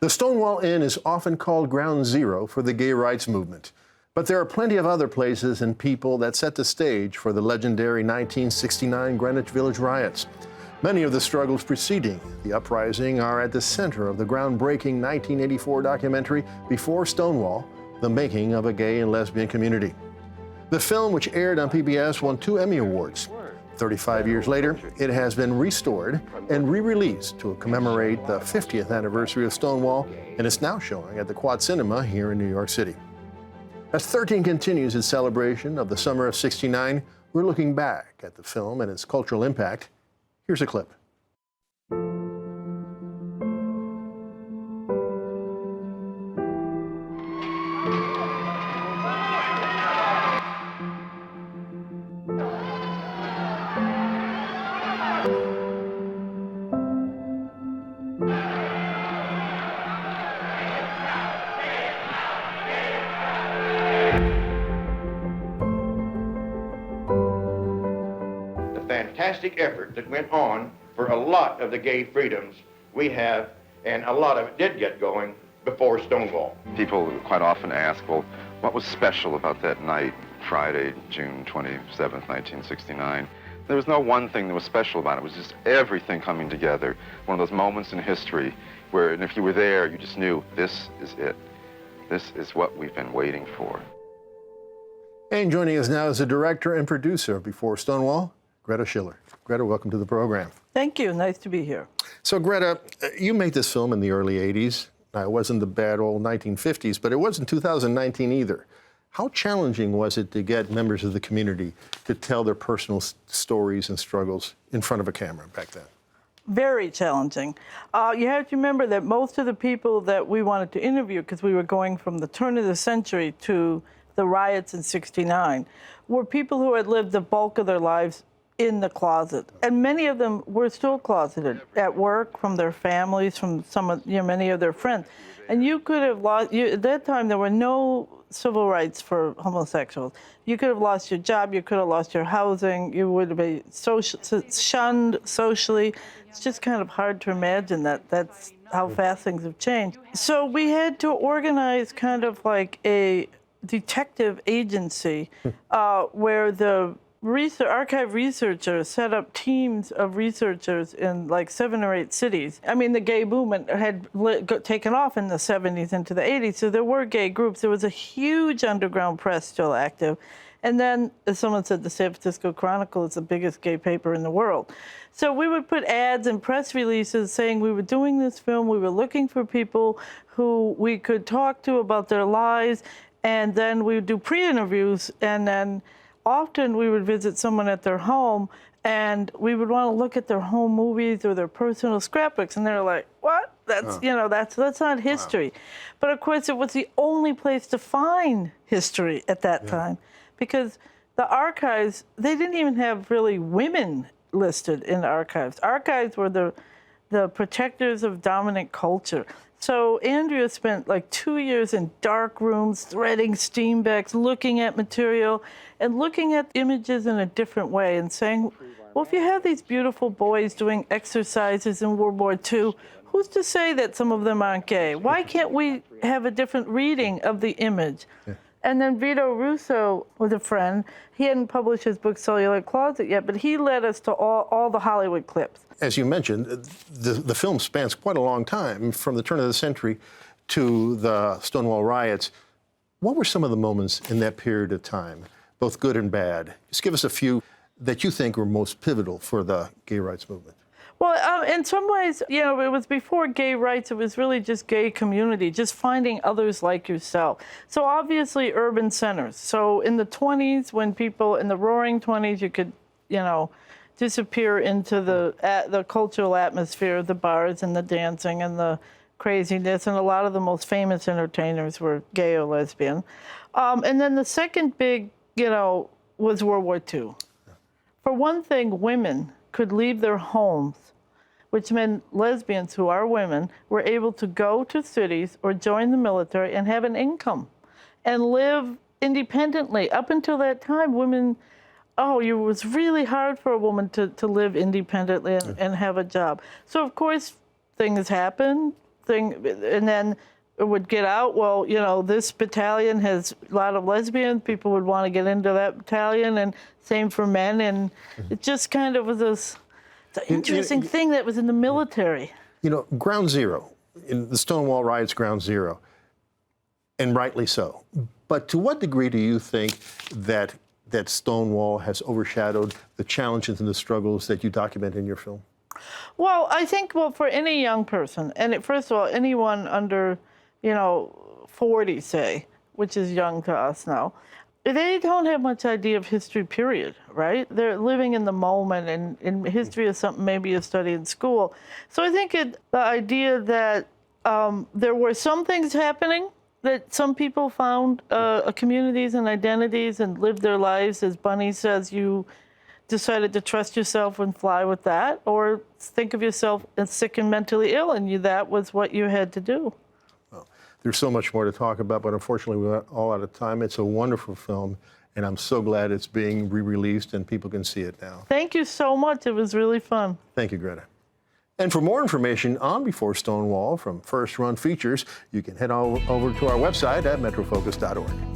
The Stonewall Inn is often called ground zero for the gay rights movement. But there are plenty of other places and people that set the stage for the legendary 1969 Greenwich Village riots. Many of the struggles preceding the uprising are at the center of the groundbreaking 1984 documentary, Before Stonewall, The Making of a Gay and Lesbian Community. The film, which aired on PBS, won 2 Emmy Awards. 35 years later, it has been restored and re-released to commemorate the 50th anniversary of Stonewall, and it's now showing at the Quad Cinema here in New York City. As 13 continues its celebration of the summer of '69, we're looking back at the film and its cultural impact. Here's a clip. Fantastic effort that went on for a lot of the gay freedoms we have, and a lot of it did get going before Stonewall. People quite often ask, well, what was special about that night, Friday, June 27th, 1969? There was no one thing that was special about it. It was just everything coming together. One of those moments in history where, and if you were there, you just knew this is it. This is what we've been waiting for. And joining us now is the director and producer of Before Stonewall, Greta Schiller. Greta, welcome to the program. Thank you. Nice to be here. So, Greta, you made this film in the early 80s. Now, it wasn't the bad old 1950s, but it wasn't 2019 either. How challenging was it to get members of the community to tell their personal stories and struggles in front of a camera back then? Very challenging. You have to remember that most of the people that we wanted to interview, because we were going from the turn of the century to the riots in '69, were people who had lived the bulk of their lives in the closet, and many of them were still closeted at work, from their families, from some of many of their friends. And you could have lost. At that time, there were no civil rights for homosexuals. You could have lost your job. You could have lost your housing. You would be shunned socially. It's just kind of hard to imagine that. That's how fast things have changed. So we had to organize kind of like a detective agency where the archive researchers set up teams of researchers in like 7 or 8 cities. I mean, the gay movement had taken off in the 70s into the 80s, so there were gay groups. There was a huge underground press still active. And then, as someone said, the San Francisco Chronicle is the biggest gay paper in the world. So we would put ads and press releases saying we were doing this film, we were looking for people who we could talk to about their lives, and then we would do pre-interviews, and then often we would visit someone at their home, and we would want to look at their home movies or their personal scrapbooks, and they're like, "What? That's that's not history." Wow. But of course, it was the only place to find history at that time, because the archives, they didn't even have really women listed in the archives. Archives were the protectors of dominant culture. So Andrea spent like 2 years in dark rooms, threading Steenbecks, looking at material and looking at images in a different way and saying, well, if you have these beautiful boys doing exercises in World War II, who's to say that some of them aren't gay? Why can't we have a different reading of the image? Yeah. And then Vito Russo was a friend. He hadn't published his book Celluloid Closet yet, but he led us to all the Hollywood clips. As you mentioned, the film spans quite a long time, from the turn of the century to the Stonewall riots. What were some of the moments in that period of time, both good and bad? Just give us a few that you think were most pivotal for the gay rights movement. Well, in some ways, it was before gay rights. It was really just gay community, just finding others like yourself. So obviously urban centers. So in the 20s, when people, in the roaring 20s, you could, disappear into the cultural atmosphere of the bars and the dancing and the craziness, and a lot of the most famous entertainers were gay or lesbian. And then the second big, was World War II. For one thing, women could leave their homes, which meant lesbians who are women were able to go to cities or join the military and have an income and live independently. Up until that time, women, it was really hard for a woman to live independently and have a job. So, of course, things happened. thing, and then it would get out. Well, you know, this battalion has a lot of lesbians. People would want to get into that battalion, and same for men. And it just kind of was this interesting thing that was in the military. You know, Ground Zero, in the Stonewall riots, Ground Zero, and rightly so. But to what degree do you think that Stonewall has overshadowed the challenges and the struggles that you document in your film? Well, I think, for any young person, and first of all, anyone under, 40, say, which is young to us now, they don't have much idea of history, period, right? They're living in the moment, and history is something maybe you study in school. So I think the idea that there were some things happening, that some people found communities and identities and lived their lives, as Bunny says, you decided to trust yourself and fly with that, or think of yourself as sick and mentally ill, and that was what you had to do. Well, there's so much more to talk about, but unfortunately we're all out of time. It's a wonderful film, and I'm so glad it's being re-released and people can see it now. Thank you so much. It was really fun. Thank you, Greta. And for more information on Before Stonewall from First Run Features, you can head over to our website at metrofocus.org.